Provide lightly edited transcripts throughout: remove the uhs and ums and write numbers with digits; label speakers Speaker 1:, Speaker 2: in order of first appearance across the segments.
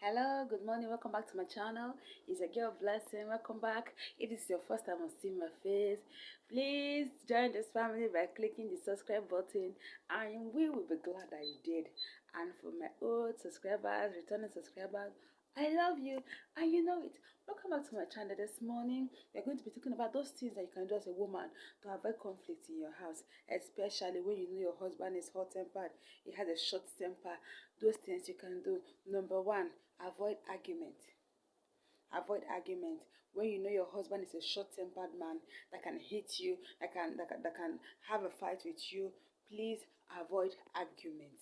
Speaker 1: Hello, good morning, welcome back to my channel. It's a girl Blessing. Welcome back. If this is your first time on seeing my face, please join this family by clicking the subscribe button, and we will be glad that you did. And for my old subscribers, returning subscribers, I love you and you know it. Welcome back to my channel. This morning we're going to be talking about those things that you can do as a woman to avoid conflict in your house, especially when you know your husband is hot-tempered, he has a short temper. Those things you can do. Number one, avoid argument. Avoid argument. When you know your husband is a short-tempered man that can hit you, that can have a fight with you, please avoid argument.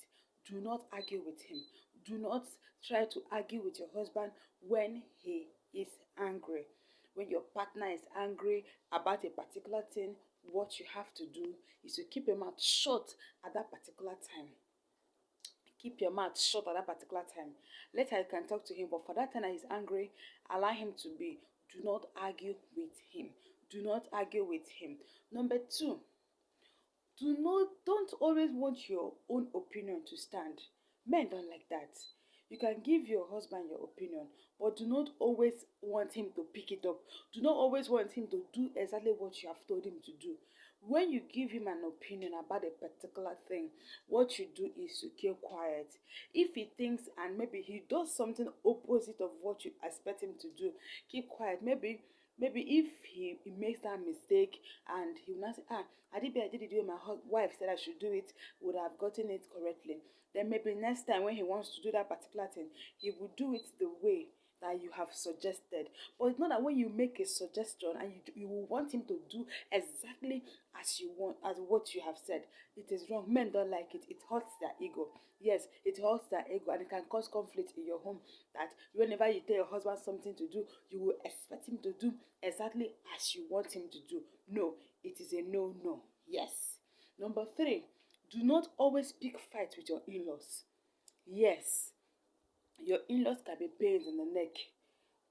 Speaker 1: Do not argue with him. Do not try to argue with your husband when he is angry. When your partner is angry about a particular thing, what you have to do is to keep your mouth shut at that particular time. Keep your mouth shut at that particular time. Later you can talk to him, but for that time that he's angry, allow him to be. Do not argue with him. Do not argue with him. Number two, don't always want your own opinion to stand. Men don't like that. You can give your husband your opinion, but do not always want him to pick it up. Do not always want him to do exactly what you have told him to do. When you give him an opinion about a particular thing, what you do is to keep quiet. If he thinks and maybe he does something opposite of what you expect him to do, keep quiet. Maybe if he makes that mistake and he will not say, I did it the way my wife said I should do it, would have gotten it correctly. Then maybe next time when he wants to do that particular thing, he will do it the way that you have suggested. But it's not that when you make a suggestion and you will want him to do exactly as you want, as what you have said. It is wrong. Men don't like it. It hurts their ego. Yes, it hurts their ego and it can cause conflict in your home. That whenever you tell your husband something to do, you will expect him to do exactly as you want him to do. No, it is a no. Yes. Number three, do not always pick fights with your in-laws. Yes, your in-laws can be pains in the neck.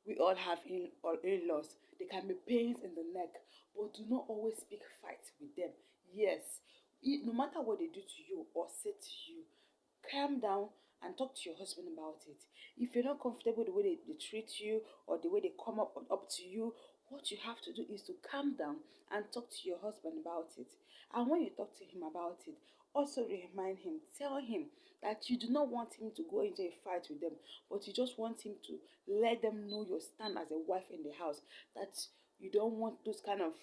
Speaker 1: We all have in-laws. They can be pains in the neck, but do not always pick fights with them. Yes, no matter what they do to you or say to you, calm down and talk to your husband about it. If you're not comfortable the way they treat you or the way they come up to you, what you have to do is to calm down and talk to your husband about it. And when you talk to him about it, also remind him, tell him that you do not want him to go into a fight with them, but you just want him to let them know your stand as a wife in the house, that you don't want those kind of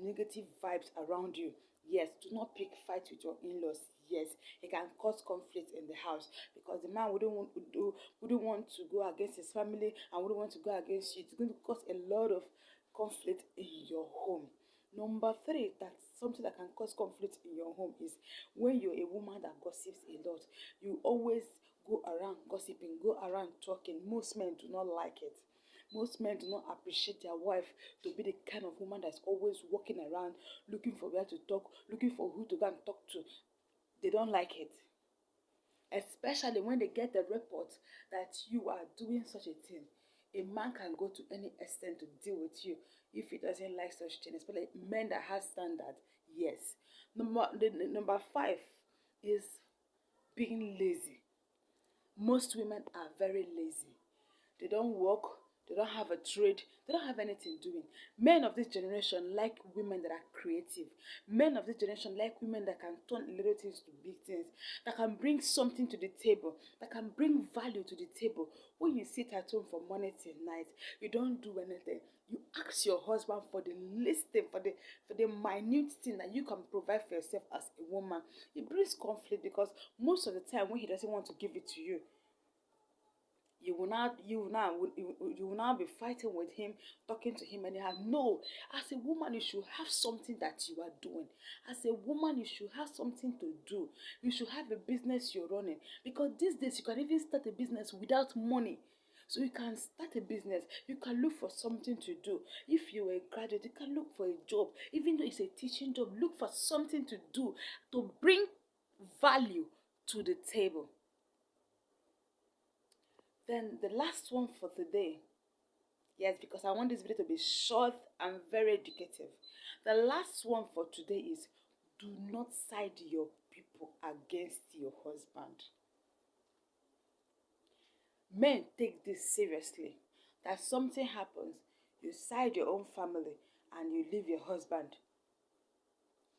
Speaker 1: negative vibes around you. Yes, do not pick fights with your in-laws. Yes, it can cause conflict in the house because the man wouldn't want to go against his family and wouldn't want to go against you. It's going to cause a lot of conflict in your home. Number three, that's something that can cause conflict in your home is when you're a woman that gossips a lot. You always go around gossiping, go around talking. Most men do not like it. Most men do not appreciate their wife to be the kind of woman that's always walking around looking for where to talk, looking for who to go and talk to. They don't like it. Especially when they get the report that you are doing such a thing. A man can go to any extent to deal with you if he doesn't like such things, especially men that have standard. Yes. Number five is being lazy. Most women are very lazy. They don't work, they don't have a trade, they don't have anything doing. Men of this generation like women that are creative. Men of this generation like women that can turn little things to big things, that can bring something to the table, that can bring value to the table. When you sit at home from morning till night, you don't do anything. You ask your husband for the least thing, for the minute thing that you can provide for yourself as a woman. It brings conflict because most of the time when he doesn't want to give it to you, you will now be fighting with him, talking to him anyhow. No, as a woman you should have something that you are doing. As a woman you should have something to do. You should have a business you're running, because these days you can even start a business without money. So you can start a business, you can look for something to do. If you are a graduate, you can look for a job. Even though it's a teaching job, look for something to do to bring value to the table. Then the last one for today, yes, because I want this video to be short and very educative. The last one for today is, do not side your people against your husband. Men take this seriously. That something happens, you side your own family and you leave your husband.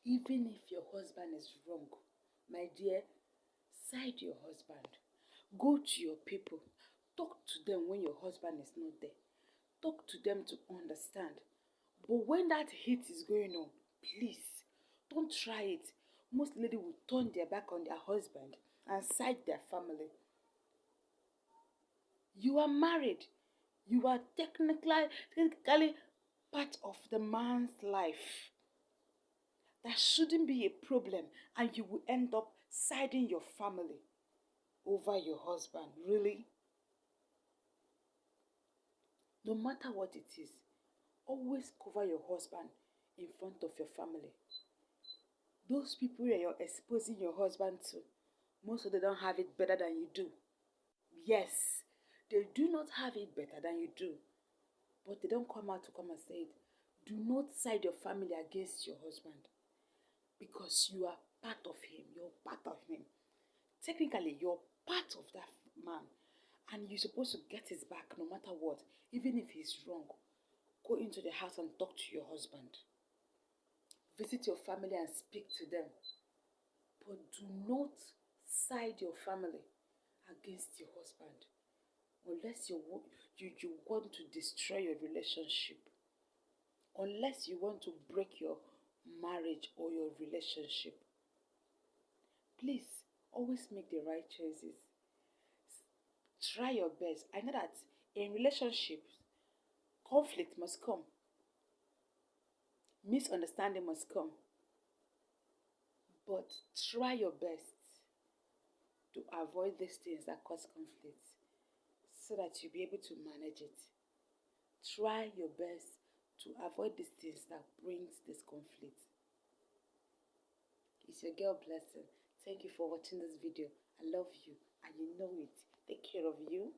Speaker 1: Even if your husband is wrong, my dear, side your husband. Go to your people. Talk to them when your husband is not there. Talk to them to understand. But when that heat is going on, please don't try it. Most ladies will turn their back on their husband and side their family. You are married. You are technically part of the man's life. That shouldn't be a problem, and you will end up siding your family over your husband. Really? No matter what it is, always cover your husband in front of your family. Those people that you're exposing your husband to, most of them don't have it better than you do. Yes, they do not have it better than you do, but they don't come out to come and say it. Do not side your family against your husband, because you are part of him. You're part of him. Technically, you're part of that man, and you're supposed to get his back no matter what. Even if he's wrong, go into the house and talk to your husband. Visit your family and speak to them. But do not side your family against your husband unless you want to destroy your relationship, unless you want to break your marriage or your relationship. Please always make the right choices. Try your best. I know that in relationships, conflict must come, misunderstanding must come, but try your best to avoid these things that cause conflict so that you'll be able to manage it. Try your best to avoid these things that brings this conflict. It's your girl Blessing. Thank you for watching this video. I love you and you know it. Take care of you.